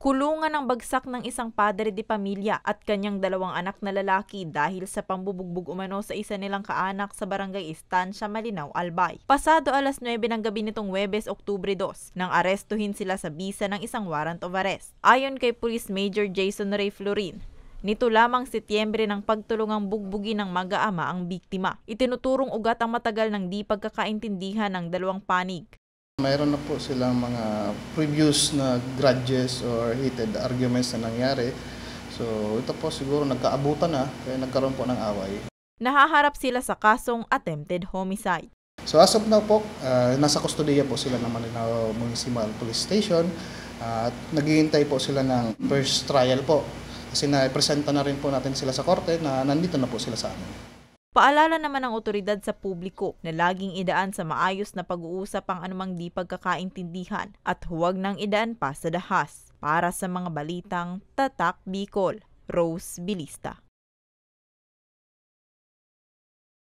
Kulungan ang bagsak ng isang padre de pamilya at kanyang 2 anak na lalaki dahil sa pambubugbog umano sa isa nilang kaanak sa barangay Estancia, Malinaw, Albay. Pasado alas 9 ng gabi nitong Huwebes, Oktubre 2, nang arestuhin sila sa bisa ng isang warrant of arrest. Ayon kay Police Major Jason Ray Florin, nito lamang Setyembre ng pagtulungang bugbugin ng mag-aama ang biktima. Itinuturong ugat ang matagal ng di pagkakaintindihan ng dalawang panig. Mayroon na po silang mga previous na grudges or heated arguments na nangyari. So ito po siguro nagkaabutan na, kaya nagkaroon po ng away. Nahaharap sila sa kasong attempted homicide. So as of now po, nasa kustodiya po sila ng Malinaw Municipal Police Station at naghihintay po sila ng first trial po. Kasi na-presenta na rin po natin sila sa korte na nandito na po sila sa amin. Paalala naman ng otoridad sa publiko na laging idaan sa maayos na pag-uusap ang anumang di pagkakaintindihan at huwag nang idaan pa sa dahas. Para sa mga balitang Tatak Bicol, Rose Bilista.